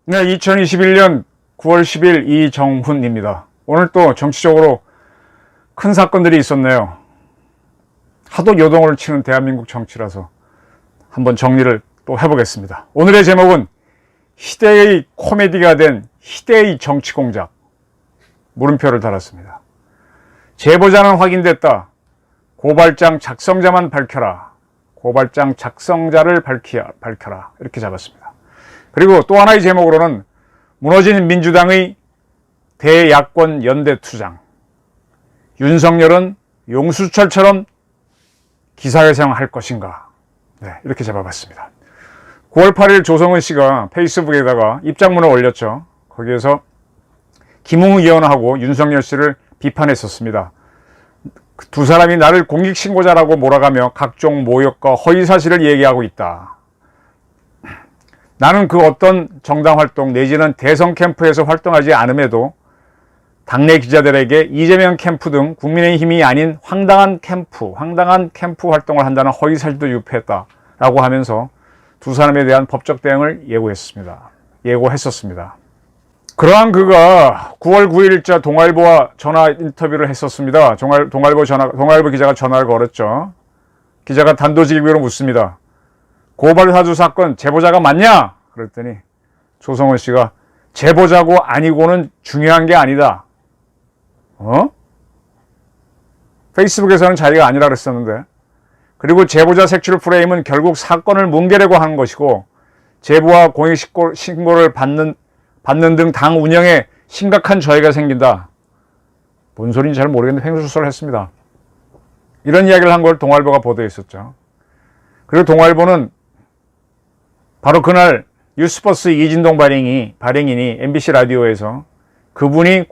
네, 2021년 9월 10일 이정훈입니다. 오늘 또 정치적으로 큰 사건들이 있었네요. 하도 요동을 치는 대한민국 정치라서 한번 정리를 또 해보겠습니다. 오늘의 제목은 희대의 코미디가 된 희대의 정치 공작, 물음표를 달았습니다. 제보자는 확인됐다. 고발장 작성자만 밝혀라. 고발장 작성자를 밝혀라. 이렇게 잡았습니다. 그리고 또 하나의 제목으로는 무너진 민주당의 대야권 연대 투장, 윤석열은 용수철처럼 기사회생할 것인가. 네, 이렇게 잡아봤습니다. 9월 8일 조성은 씨가 페이스북에다가 입장문을 올렸죠. 거기에서 김웅 의원하고 윤석열 씨를 비판했었습니다. 두 사람이 나를 공익신고자라고 몰아가며 각종 모욕과 허위사실을 얘기하고 있다. 나는 그 어떤 정당 활동 내지는 대선 캠프에서 활동하지 않음에도 당내 기자들에게 이재명 캠프 등 국민의힘이 아닌 황당한 캠프 활동을 한다는 허위사실도 유포했다라고 하면서 두 사람에 대한 법적 대응을 예고했었습니다. 그러한 그가 9월 9일자 동아일보와 전화 인터뷰를 했었습니다. 동아일보 기자가 전화를 걸었죠. 기자가 단도직입으로 묻습니다. 고발 사주 사건 제보자가 맞냐? 그랬더니 조성은 씨가 제보자고 아니고는 중요한 게 아니다. 페이스북에서는 자기가 아니라 그랬었는데. 그리고 제보자 색출 프레임은 결국 사건을 뭉개려고 하는 것이고 제보와 공익신고를 받는 등 당 운영에 심각한 저해가 생긴다. 뭔 소리인지 잘 모르겠는데 횡설수설을 했습니다. 이런 이야기를 한 걸 동아일보가 보도했었죠. 그리고 동아일보는 바로 그날 뉴스버스 이진동 발행인이 MBC 라디오에서 그분이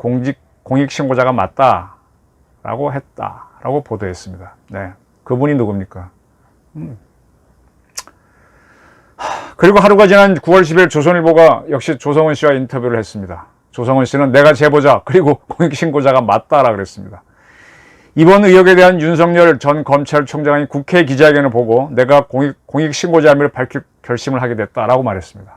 공익신고자가 맞다라고 했다라고 보도했습니다. 네, 그분이 누굽니까? 그리고 하루가 지난 9월 10일 조선일보가 역시 조성은 씨와 인터뷰를 했습니다. 조성은 씨는 내가 제보자 그리고 공익신고자가 맞다라 그랬습니다. 이번 의혹에 대한 윤석열 전 검찰총장이 국회 기자회견을 보고 내가 공익신고자임을 밝힐 결심을 하게 됐다라고 말했습니다.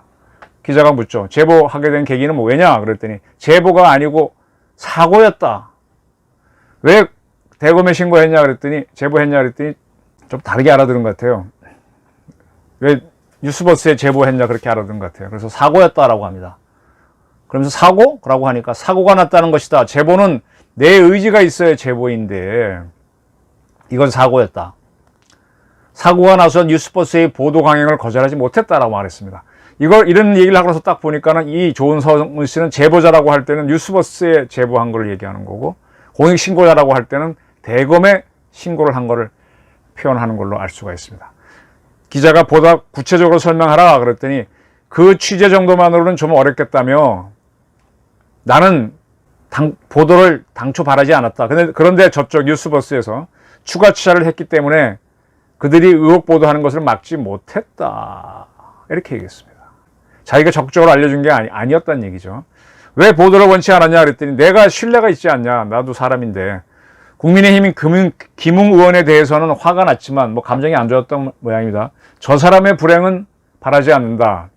기자가 묻죠. 제보하게 된 계기는 왜냐? 그랬더니 제보가 아니고 사고였다. 왜 대검에 제보했냐 그랬더니 좀 다르게 알아들은 것 같아요. 왜 뉴스버스에 제보했냐 그렇게 알아들은 것 같아요. 그래서 사고였다라고 합니다. 그러면서 사고라고 하니까 사고가 났다는 것이다. 제보는 내 의지가 있어야 제보인데 이건 사고였다. 사고가 나서 뉴스버스의 보도 강행을 거절하지 못했다라고 말했습니다. 이런 얘기를 하고 나서 딱 보니까는 이 조성은 씨는 제보자라고 할 때는 뉴스버스에 제보한 걸 얘기하는 거고 공익신고자라고 할 때는 대검에 신고를 한 거를 표현하는 걸로 알 수가 있습니다. 기자가 보다 구체적으로 설명하라 그랬더니 그 취재 정도만으로는 좀 어렵겠다며 나는 보도를 당초 바라지 않았다. 그런데 저쪽 뉴스버스에서 추가 취재를 했기 때문에 그들이 의혹 보도하는 것을 막지 못했다. 이렇게 얘기했습니다. 자기가 적극적으로 알려준 게 아니었다는 얘기죠. 왜 보도를 원치 않았냐 그랬더니 내가 신뢰가 있지 않냐. 나도 사람인데. 국민의힘인 김웅 의원에 대해서는 화가 났지만 감정이 안 좋았던 모양입니다. 저 사람의 불행은 바라지 않는다.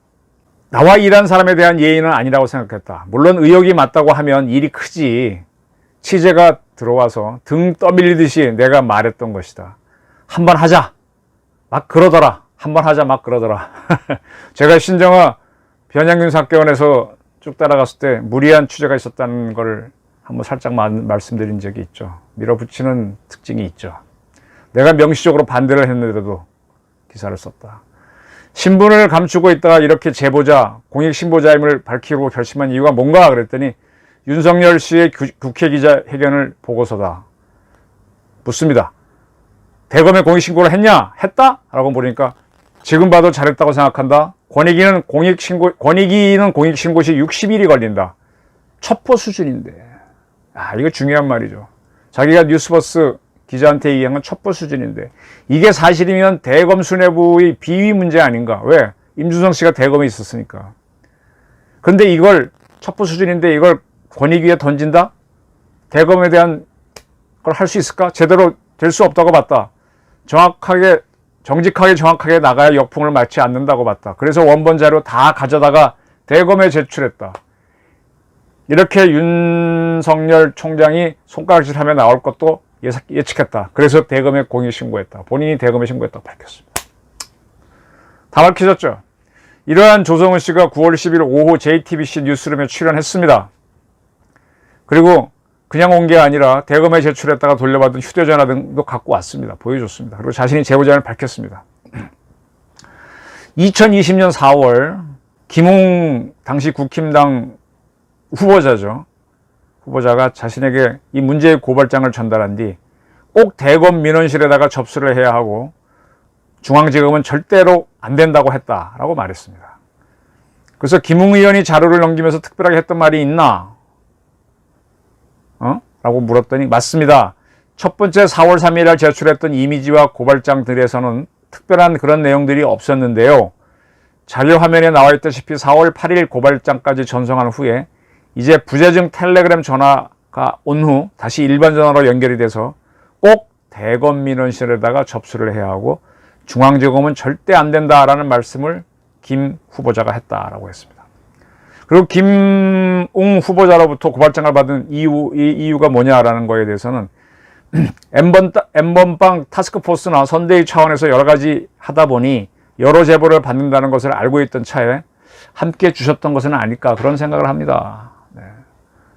나와 일한 사람에 대한 예의는 아니라고 생각했다. 물론 의혹이 맞다고 하면 일이 크지. 취재가 들어와서 등 떠밀리듯이 내가 말했던 것이다. 한번 하자. 막 그러더라. 제가 신정아 변양균 사건에서 쭉 따라갔을 때 무리한 취재가 있었다는 걸 한번 살짝 말씀드린 적이 있죠. 밀어붙이는 특징이 있죠. 내가 명시적으로 반대를 했는데도 기사를 썼다. 신분을 감추고 있다가 이렇게 제보자, 공익신고자임을 밝히고 결심한 이유가 뭔가 그랬더니 윤석열 씨의 국회 기자회견을 보고서다. 묻습니다. 대검에 공익신고를 했냐? 했다? 라고 물으니까 지금 봐도 잘했다고 생각한다. 권익위는 공익신고 시 60일이 걸린다. 첩보 수준인데. 이거 중요한 말이죠. 자기가 뉴스버스 기자한테 얘기한 건 첩보 수준인데 이게 사실이면 대검 수뇌부의 비위 문제 아닌가? 왜? 임준성 씨가 대검에 있었으니까. 그런데 이걸 첩보 수준인데 이걸 권익위에 던진다? 대검에 대한 걸 할 수 있을까? 제대로 될 수 없다고 봤다. 정직하게 정확하게 나가야 역풍을 맞지 않는다고 봤다. 그래서 원본 자료 다 가져다가 대검에 제출했다. 이렇게 윤석열 총장이 손가락질하며 나올 것도 예측했다. 그래서 대검에 공익신고했다. 본인이 대검에 신고했다고 밝혔습니다. 다 밝혀졌죠. 이러한 조성은 씨가 9월 10일 오후 JTBC 뉴스룸에 출연했습니다. 그리고 그냥 온 게 아니라 대검에 제출했다가 돌려받은 휴대전화 등도 갖고 왔습니다. 보여줬습니다. 그리고 자신이 제보자를 밝혔습니다. 2020년 4월 김웅 당시 국힘당 후보자죠. 후보자가 자신에게 이 문제의 고발장을 전달한 뒤 꼭 대검 민원실에다가 접수를 해야 하고 중앙지검은 절대로 안 된다고 했다라고 말했습니다. 그래서 김웅 의원이 자료를 넘기면서 특별하게 했던 말이 있나? 라고 물었더니 맞습니다. 첫 번째 4월 3일에 제출했던 이미지와 고발장들에서는 특별한 그런 내용들이 없었는데요. 자료 화면에 나와 있다시피 4월 8일 고발장까지 전송한 후에 이제 부재중 텔레그램 전화가 온 후 다시 일반 전화로 연결이 돼서 꼭 대검 민원실에다가 접수를 해야 하고 중앙지검은 절대 안 된다라는 말씀을 김 후보자가 했다라고 했습니다. 그리고 김웅 후보자로부터 고발장을 받은 이유가 뭐냐라는 거에 대해서는 N번방 타스크포스나 선대위 차원에서 여러 가지 하다 보니 여러 제보를 받는다는 것을 알고 있던 차에 함께 주셨던 것은 아닐까 그런 생각을 합니다. 네.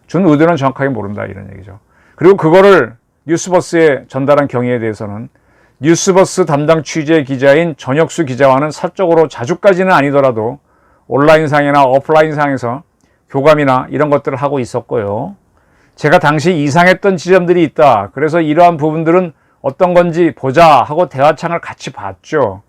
준 의도는 정확하게 모른다 이런 얘기죠. 그리고 그거를 뉴스버스에 전달한 경위에 대해서는 뉴스버스 담당 취재 기자인 전혁수 기자와는 사적으로 자주까지는 아니더라도 온라인상이나 오프라인상에서 교감이나 이런 것들을 하고 있었고요. 제가 당시 이상했던 지점들이 있다. 그래서 이러한 부분들은 어떤 건지 보자 하고 대화창을 같이 봤죠.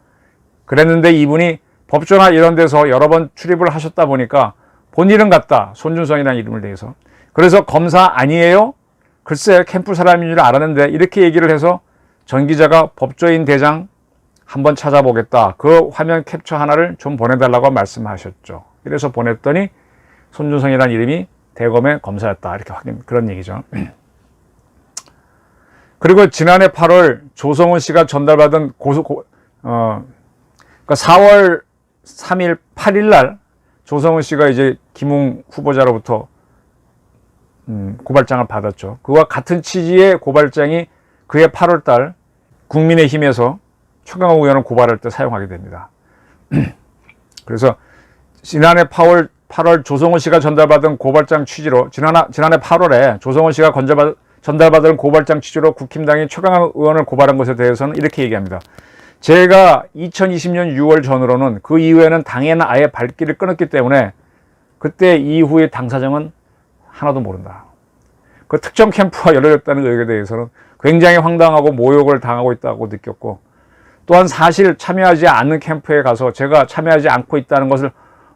그랬는데 이분이 법조나 이런 데서 여러 번 출입을 하셨다 보니까 본 이름 같다. 손준성이라는 이름을 대해서. 그래서 검사 아니에요? 글쎄 캠프 사람인 줄 알았는데 이렇게 얘기를 해서 전 기자가 법조인 대장 한번 찾아보겠다. 그 화면 캡처 하나를 좀 보내달라고 말씀하셨죠. 그래서 보냈더니 손준성이라는 이름이 대검의 검사였다. 이렇게 그런 얘기죠. 그리고 지난해 8월 조성은 씨가 전달받은 그러니까 4월 3일, 8일 날 조성은 씨가 이제 김웅 후보자로부터 고발장을 받았죠. 그와 같은 취지의 고발장이 그해 8월 달 국민의힘에서 최강욱 의원을 고발할 때 사용하게 됩니다. 그래서 지난해 8월 조성은 씨가 전달받은 고발장 취지로 지난해 8월에 조성은 씨가 전달받은 고발장 취지로 국힘당이 최강욱 의원을 고발한 것에 대해서는 이렇게 얘기합니다. 제가 2020년 6월 전후로는 그 이후에는 당에는 아예 발길을 끊었기 때문에 그때 이후의 당 사정은 하나도 모른다. 그 특정 캠프가 열려졌다는 의혹에 대해서는 굉장히 황당하고 모욕을 당하고 있다고 느꼈고 또한 사실 참여하지 않는 캠프에 가서 제가 참여하지 않고 있다는 것을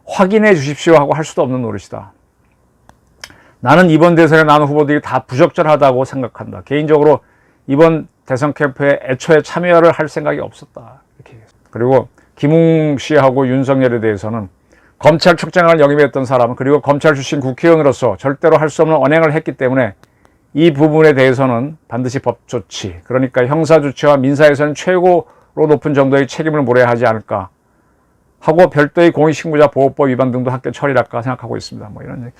확인해 주십시오 하고 할 수도 없는 노릇이다. 나는 이번 대선에 나온 후보들이 다 부적절하다고 생각한다. 개인적으로 이번 대선 캠프에 애초에 참여를 할 생각이 없었다. 이렇게. 그리고 김웅 씨하고 윤석열에 대해서는 검찰총장을 역임했던 사람 그리고 검찰 출신 국회의원으로서 절대로 할 수 없는 언행을 했기 때문에 이 부분에 대해서는 반드시 법조치 그러니까 형사조치와 민사에서는 최고로 높은 정도의 책임을 물어야 하지 않을까 하고 별도의 공익신고자 보호법 위반 등도 함께 처리할까 생각하고 있습니다. 뭐 이런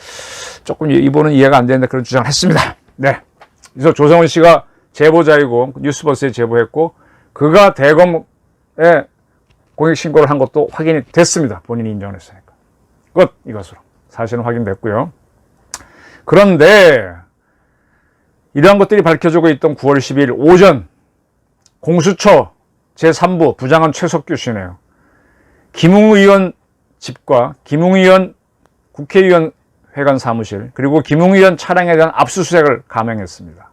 조금 이분은 이해가 안 되는데 그런 주장을 했습니다. 네. 그래서 조성은 씨가 제보자이고 뉴스버스에 제보했고 그가 대검에 공익신고를 한 것도 확인이 됐습니다. 본인이 인정을 했으니까. 끝 이것으로 사실은 확인됐고요. 그런데 이러한 것들이 밝혀지고 있던 9월 10일 오전 공수처 제3부 부장은 최석규 씨네요. 김웅 의원 집과 김웅 의원 국회의원 회관 사무실 그리고 김웅 의원 차량에 대한 압수수색을 감행했습니다.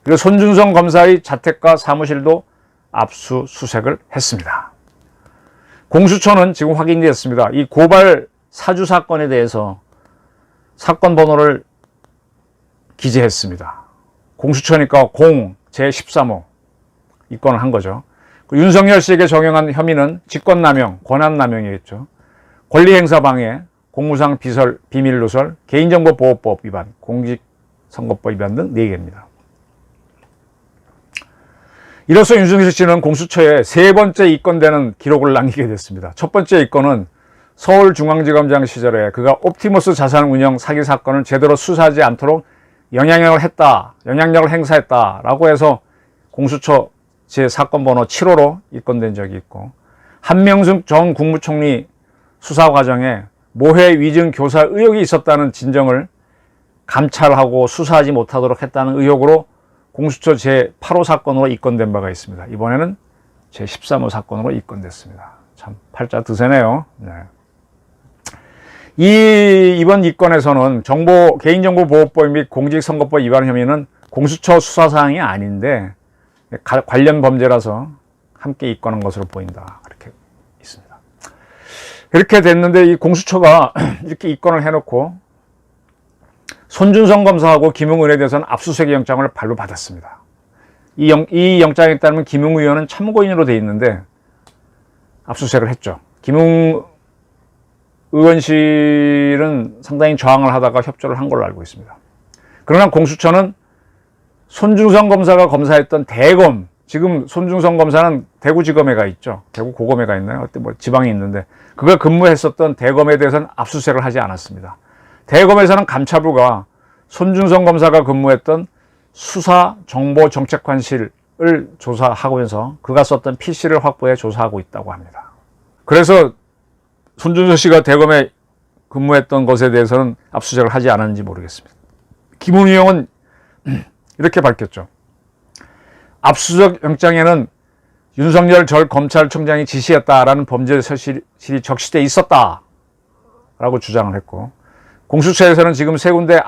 그리고 손준성 검사의 자택과 사무실도 압수수색을 했습니다. 공수처는 지금 확인이 됐습니다. 이 고발 사주 사건에 대해서 사건 번호를 기재했습니다. 공수처니까 공 제13호 입건을 한 거죠. 윤석열 씨에게 적용한 혐의는 직권남용, 권한남용이겠죠. 권리행사 방해, 공무상 비밀누설, 개인정보보호법 위반, 선거법 위반 등 4개입니다. 이로써 윤석열 씨는 공수처에 3번째 입건되는 기록을 남기게 됐습니다. 첫 번째 입건은 서울중앙지검장 시절에 그가 옵티머스 자산운용 사기 사건을 제대로 수사하지 않도록 영향력을 행사했다라고 해서 공수처 제 사건 번호 7호로 입건된 적이 있고, 한명숙 전 국무총리 수사 과정에 모해 위증 교사 의혹이 있었다는 진정을 감찰하고 수사하지 못하도록 했다는 의혹으로 공수처 제8호 사건으로 입건된 바가 있습니다. 이번에는 제13호 사건으로 입건됐습니다. 참 팔자 드세네요. 네. 이번 입건에서는 개인정보보호법 및 공직선거법 위반 혐의는 공수처 수사사항이 아닌데 관련 범죄라서 함께 입건한 것으로 보인다. 그렇게 있습니다. 이렇게 됐는데 이 공수처가 이렇게 입건을 해놓고 손준성 검사하고 김웅 의원에 대해서는 압수수색 영장을 발부받았습니다. 이 영장에 따르면 김웅 의원은 참고인으로 돼 있는데 압수수색을 했죠. 김웅 의원실은 상당히 저항을 하다가 협조를 한 걸로 알고 있습니다. 그러나 공수처는 손준성 검사가 검사했던 대검, 지금 손준성 검사는 대구지검에 가 있죠. 대구 고검에 가 있나요? 어때 뭐 지방에 있는데 그가 근무했었던 대검에 대해서는 압수수색을 하지 않았습니다. 대검에서는 감찰부가 손준성 검사가 근무했던 수사정보정책관실을 조사하면서 그가 썼던 PC를 확보해 조사하고 있다고 합니다. 그래서 손준성 씨가 대검에 근무했던 것에 대해서는 압수수색을 하지 않았는지 모르겠습니다. 김웅 의원은 이렇게 밝혔죠. 압수수색 영장에는 윤석열 전 검찰총장이 지시했다라는 범죄 사실이 적시돼 있었다라고 주장을 했고, 공수처에서는 지금 3군데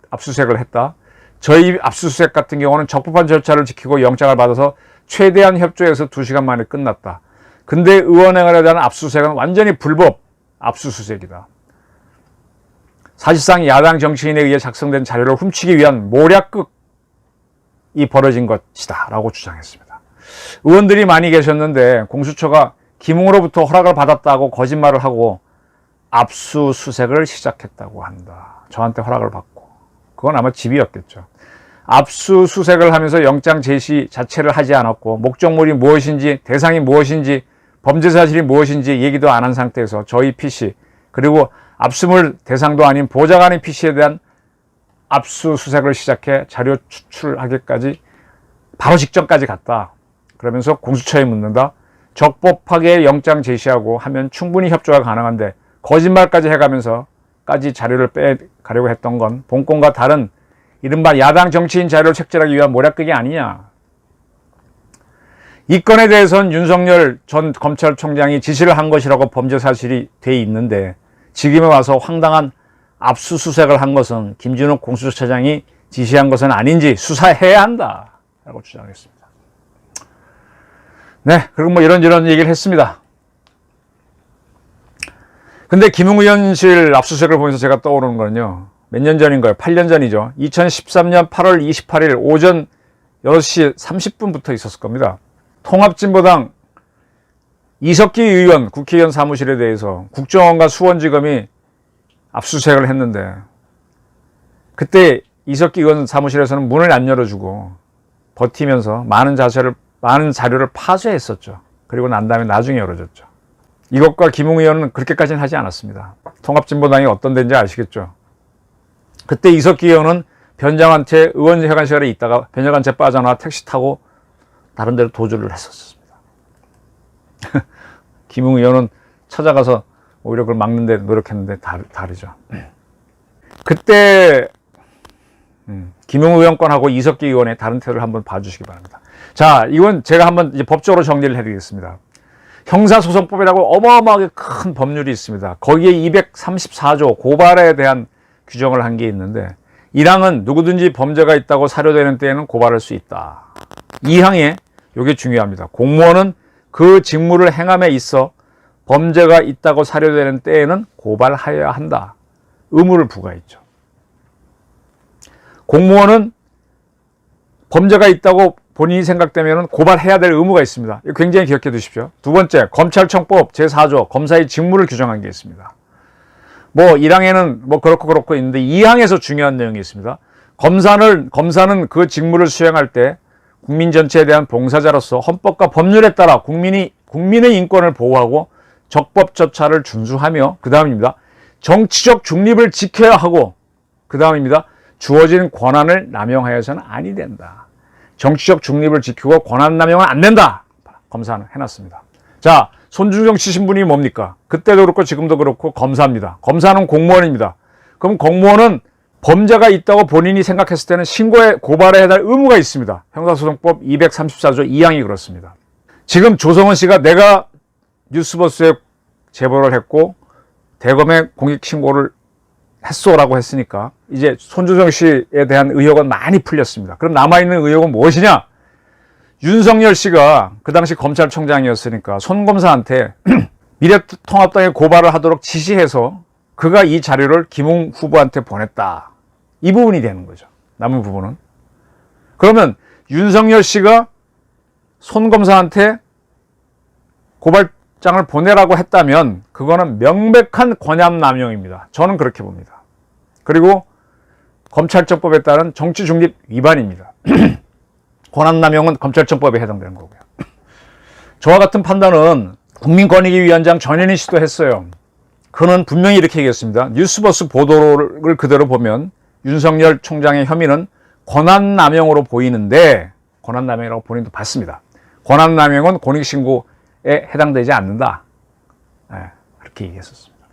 압수수색을 했다. 저희 압수수색 같은 경우는 적법한 절차를 지키고 영장을 받아서 최대한 협조해서 2시간 만에 끝났다. 근데 의원행위에 대한 압수수색은 완전히 불법 압수수색이다. 사실상 야당 정치인에 의해 작성된 자료를 훔치기 위한 모략극이 벌어진 것이다 라고 주장했습니다. 의원들이 많이 계셨는데 공수처가 김웅으로부터 허락을 받았다고 거짓말을 하고 압수수색을 시작했다고 한다. 저한테 허락을 받고. 그건 아마 집이었겠죠. 압수수색을 하면서 영장 제시 자체를 하지 않았고 목적물이 무엇인지, 대상이 무엇인지, 범죄 사실이 무엇인지 얘기도 안 한 상태에서 저희 PC, 그리고 압수물 대상도 아닌 보좌가 아닌 PC에 대한 압수수색을 시작해 자료 추출하기까지 바로 직전까지 갔다. 그러면서 공수처에 묻는다. 적법하게 영장 제시하고 하면 충분히 협조가 가능한데 거짓말까지 해가면서까지 자료를 빼가려고 했던 건 본건과 다른 이른바 야당 정치인 자료를 책정하기 위한 모략극이 아니냐. 이 건에 대해서는 윤석열 전 검찰총장이 지시를 한 것이라고 범죄 사실이 돼 있는데 지금에 와서 황당한 압수수색을 한 것은 김진욱 공수처장이 지시한 것은 아닌지 수사해야 한다 라고 주장했습니다. 네, 그리고 뭐 이런저런 얘기를 했습니다. 근데 김웅 의원실 압수수색을 보면서 제가 떠오르는 거는요, 몇 년 전인 거예요. 8년 전이죠. 2013년 8월 28일 오전 6시 30분부터 있었을 겁니다. 통합진보당 이석기 의원 국회의원 사무실에 대해서 국정원과 수원지검이 압수수색을 했는데 그때 이석기 의원 사무실에서는 문을 안 열어주고 버티면서 많은 자료를 파쇄했었죠. 그리고 난 다음에 나중에 열어줬죠. 이것과 김웅 의원은 그렇게까지는 하지 않았습니다. 통합진보당이 어떤 데인지 아시겠죠? 그때 이석기 의원은 변장한 채 의원회관실에 있다가 변장한 채 빠져나와 택시 타고 다른 데로 도주를 했었습니다. 김웅 의원은 찾아가서 오히려 그걸 막는 데 노력했는데 다르죠. 그때 김웅 의원 건하고 이석기 의원의 다른 태도를 한번 봐주시기 바랍니다. 자, 이건 제가 한번 이제 법적으로 정리를 해드리겠습니다. 형사소송법이라고 어마어마하게 큰 법률이 있습니다. 거기에 234조 고발에 대한 규정을 한 게 있는데 1항은 누구든지 범죄가 있다고 사료되는 때에는 고발할 수 있다. 2항에 이게 중요합니다. 공무원은 그 직무를 행함에 있어 범죄가 있다고 사료되는 때에는 고발하여야 한다. 의무를 부과했죠. 공무원은 범죄가 있다고 본인이 생각되면 고발해야 될 의무가 있습니다. 이거 굉장히 기억해 두십시오. 두 번째, 검찰청법 제4조 검사의 직무를 규정한 게 있습니다. 뭐 1항에는 뭐 그렇고 있는데 2항에서 중요한 내용이 있습니다. 검사는 그 직무를 수행할 때 국민 전체에 대한 봉사자로서 헌법과 법률에 따라 국민의 인권을 보호하고 적법 절차를 준수하며, 그 다음입니다, 정치적 중립을 지켜야 하고, 그 다음입니다, 주어진 권한을 남용하여서는 아니 된다. 정치적 중립을 지키고 권한 남용은 안 된다. 검사는 해놨습니다. 자, 손준성 씨 신분이 뭡니까? 그때도 그렇고 지금도 그렇고 검사입니다. 검사는 공무원입니다. 그럼 공무원은 범죄가 있다고 본인이 생각했을 때는 고발해야 할 의무가 있습니다. 형사소송법 234조 2항이 그렇습니다. 지금 조성은 씨가 내가 뉴스버스에 제보를 했고 대검에 공익신고를 했소라고 했으니까 이제 손준성 씨에 대한 의혹은 많이 풀렸습니다. 그럼 남아있는 의혹은 무엇이냐? 윤석열 씨가 그 당시 검찰총장이었으니까 손 검사한테 미래통합당에 고발을 하도록 지시해서 그가 이 자료를 김웅 후보한테 보냈다. 이 부분이 되는 거죠. 남은 부분은. 그러면 윤석열 씨가 손 검사한테 고발장을 보내라고 했다면 그거는 명백한 권한남용입니다. 저는 그렇게 봅니다. 그리고 검찰청법에 따른 정치중립 위반입니다. 권한남용은 검찰청법에 해당되는 거고요. 저와 같은 판단은 국민권익위원장 전현희 씨도 했어요. 그는 분명히 이렇게 얘기했습니다. 뉴스버스 보도를 그대로 보면 윤석열 총장의 혐의는 권한남용으로 보이는데, 권한남용이라고 본인도 봤습니다. 권한남용은 공익신고에 해당되지 않는다. 네, 그렇게 얘기했었습니다.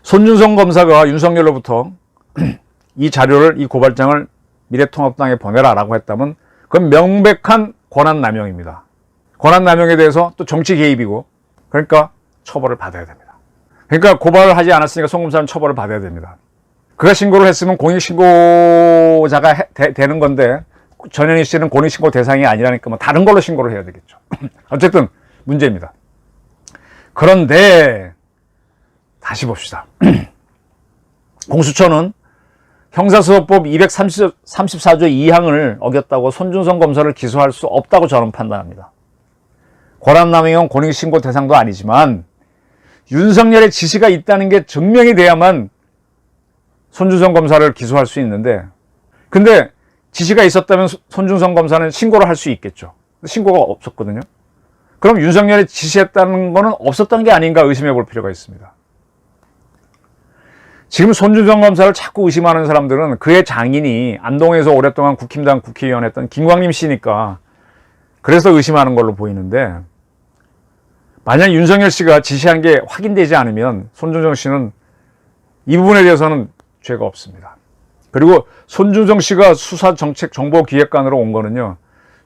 손준성 검사가 윤석열로부터 이 자료를, 이 고발장을 미래통합당에 보내라라고 했다면 그건 명백한 권한남용입니다. 권한남용에 대해서 또 정치 개입이고, 그러니까 처벌을 받아야 됩니다. 그러니까 고발을 하지 않았으니까 손 검사는 처벌을 받아야 됩니다. 그가 신고를 했으면 공익신고자가 되는 건데 전현희 씨는 공익신고 대상이 아니라니까 뭐 다른 걸로 신고를 해야 되겠죠. 어쨌든 문제입니다. 그런데 다시 봅시다. 공수처는 형사소송법 234조 2항을 어겼다고 손준성 검사를 기소할 수 없다고 저는 판단합니다. 권한남용은 공익신고 대상도 아니지만 윤석열의 지시가 있다는 게 증명이 돼야만 손준성 검사를 기소할 수 있는데, 근데 지시가 있었다면 손준성 검사는 신고를 할 수 있겠죠. 신고가 없었거든요. 그럼 윤석열이 지시했다는 거는 없었던 게 아닌가 의심해 볼 필요가 있습니다. 지금 손준성 검사를 자꾸 의심하는 사람들은 그의 장인이 안동에서 오랫동안 국힘당 국회의원 했던 김광림 씨니까 그래서 의심하는 걸로 보이는데, 만약 윤석열 씨가 지시한 게 확인되지 않으면 손준성 씨는 이 부분에 대해서는 죄가 없습니다. 그리고 손준성 씨가 수사정책정보기획관으로 온 거는요,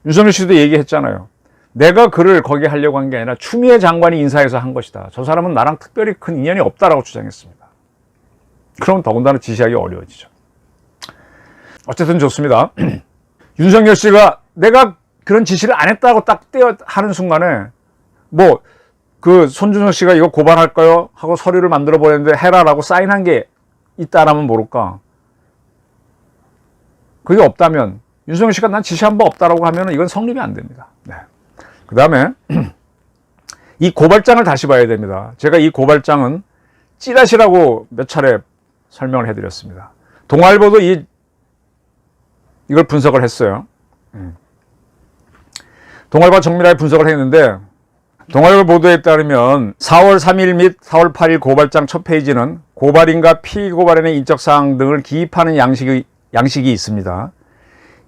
윤석열 씨도 얘기했잖아요. 내가 그를 거기 하려고 한 게 아니라 추미애 장관이 인사해서 한 것이다. 저 사람은 나랑 특별히 큰 인연이 없다라고 주장했습니다. 그럼 더군다나 지시하기 어려워지죠. 어쨌든 좋습니다. 윤석열 씨가 내가 그런 지시를 안 했다고 딱 하는 순간에 뭐 그 손준성 씨가 이거 고발할까요? 하고 서류를 만들어 보냈는데 해라라고 사인한 게 있다라면 모를까. 그게 없다면 윤석열 씨가 난 지시한 바 없다라고 하면 이건 성립이 안 됩니다. 네. 그 다음에 이 고발장을 다시 봐야 됩니다. 제가 이 고발장은 찌라시라고 몇 차례 설명을 해드렸습니다. 동아일보도 이걸 분석을 했어요. 동아일보가 정밀하게 분석을 했는데, 동아일보 보도에 따르면 4월 3일 및 4월 8일 고발장 첫 페이지는 고발인과 피고발인의 인적사항 등을 기입하는 양식이 있습니다.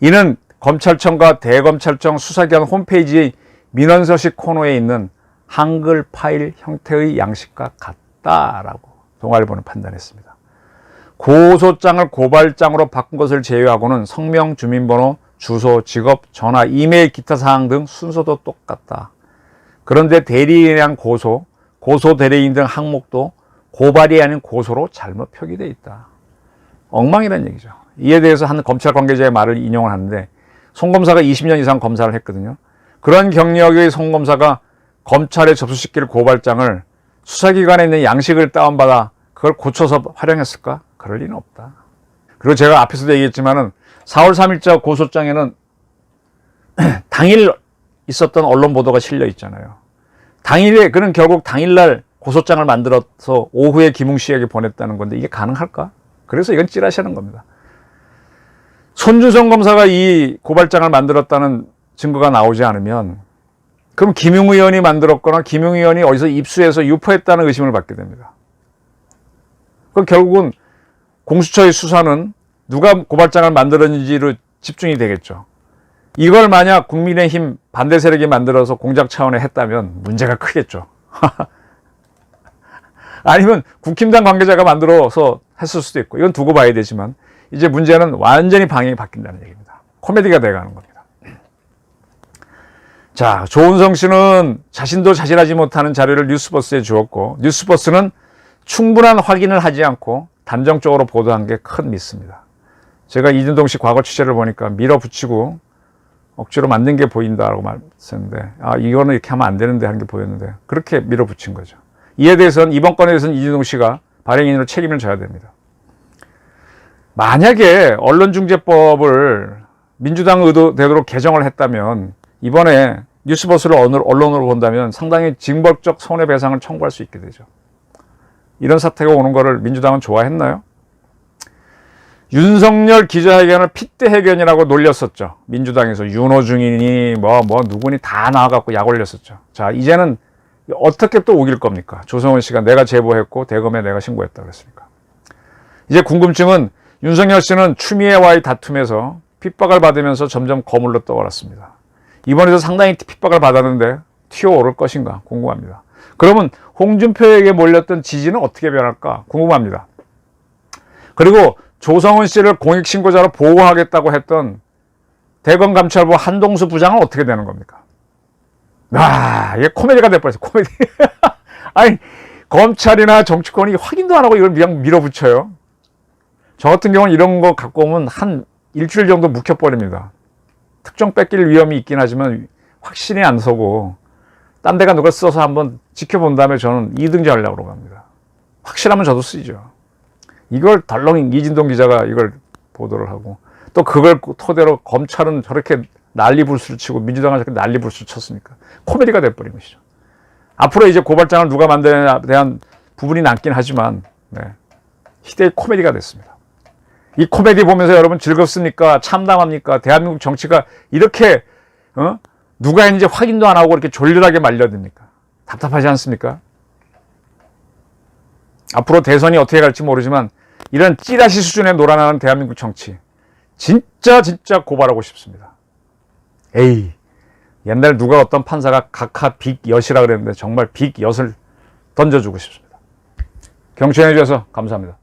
이는 검찰청과 대검찰청 수사기관 홈페이지 민원서식 코너에 있는 한글 파일 형태의 양식과 같다라고 동아일보는 판단했습니다. 고소장을 고발장으로 바꾼 것을 제외하고는 성명, 주민번호, 주소, 직업, 전화, 이메일, 기타 사항 등 순서도 똑같다. 그런데 대리인에 대한 고소 대리인 등 항목도 고발이 아닌 고소로 잘못 표기되어 있다. 엉망이라는 얘기죠. 이에 대해서 한 검찰 관계자의 말을 인용을 하는데, 송 검사가 20년 이상 검사를 했거든요. 그런 경력의 송 검사가 검찰에 접수시킬 고발장을 수사기관에 있는 양식을 다운받아 그걸 고쳐서 활용했을까? 그럴 리는 없다. 그리고 제가 앞에서도 얘기했지만은 4월 3일자 고소장에는 당일 있었던 언론 보도가 실려 있잖아요. 당일에, 그는 결국 당일날 고소장을 만들어서 오후에 김웅 씨에게 보냈다는 건데 이게 가능할까? 그래서 이건 찌라시하는 겁니다. 손준성 검사가 이 고발장을 만들었다는 증거가 나오지 않으면 그럼 김용 의원이 만들었거나 김용 의원이 어디서 입수해서 유포했다는 의심을 받게 됩니다. 그럼 결국은 공수처의 수사는 누가 고발장을 만들었는지로 집중이 되겠죠. 이걸 만약 국민의힘 반대 세력이 만들어서 공작 차원에 했다면 문제가 크겠죠. 아니면 국힘당 관계자가 만들어서 했을 수도 있고, 이건 두고 봐야 되지만 이제 문제는 완전히 방향이 바뀐다는 얘기입니다. 코미디가 돼가는 겁니다. 자, 조은성 씨는 자신도 자신하지 못하는 자료를 뉴스버스에 주었고, 뉴스버스는 충분한 확인을 하지 않고 단정적으로 보도한 게 큰 미스입니다. 제가 이진동 씨 과거 취재를 보니까 밀어붙이고 억지로 만든 게 보인다라고 말했는데, 아, 이거는 이렇게 하면 안 되는데 하는 게 보였는데, 그렇게 밀어붙인 거죠. 이에 대해서는, 이번 건에 대해서는 이진동 씨가 발행인으로 책임을 져야 됩니다. 만약에 언론중재법을 민주당 의도대로 개정을 했다면, 이번에 뉴스버스를 언론으로 본다면 상당히 징벌적 손해배상을 청구할 수 있게 되죠. 이런 사태가 오는 거를 민주당은 좋아했나요? 윤석열 기자회견을 핏대회견이라고 놀렸었죠. 민주당에서 윤호중이니 누구니 다 나와갖고 약 올렸었죠. 자, 이제는 어떻게 또 우길 겁니까? 조성은 씨가 내가 제보했고 대검에 내가 신고했다고 했으니까. 이제 궁금증은 윤석열 씨는 추미애와의 다툼에서 핍박을 받으면서 점점 거물로 떠올랐습니다. 이번에도 상당히 핍박을 받았는데 튀어오를 것인가 궁금합니다. 그러면 홍준표에게 몰렸던 지지는 어떻게 변할까 궁금합니다. 그리고 조성은 씨를 공익신고자로 보호하겠다고 했던 대검감찰부 한동수 부장은 어떻게 되는 겁니까? 아, 이게 코미디가 돼버렸어요. 코미디. 아니, 검찰이나 정치권이 확인도 안 하고 이걸 그냥 밀어붙여요. 저 같은 경우는 이런 거 갖고 오면 한 일주일 정도 묵혀버립니다. 특정 뺏길 위험이 있긴 하지만 확신이 안 서고 딴 데가 누가 써서 한번 지켜본 다음에 저는 2등제 하려고 합니다. 확실하면 저도 쓰죠. 이걸 덜렁 이진동 기자가 이걸 보도를 하고 또 그걸 토대로 검찰은 저렇게 난리불수를 치고 민주당은 저렇게 난리불수를 쳤으니까 코미디가 돼버린 것이죠. 앞으로 이제 고발장을 누가 만드느냐에 대한 부분이 남긴 하지만 희대의 코미디가 됐습니다. 이 코미디 보면서 여러분 즐겁습니까? 참담합니까? 대한민국 정치가 이렇게 누가 했는지 확인도 안 하고 이렇게 졸렬하게 말려듭니까? 답답하지 않습니까? 앞으로 대선이 어떻게 갈지 모르지만 이런 찌라시 수준의 놀아나는 대한민국 정치 진짜 고발하고 싶습니다. 에이, 옛날 누가 어떤 판사가 각하 빅엿이라 그랬는데 정말 빅엿을 던져주고 싶습니다. 경청해 주셔서 감사합니다.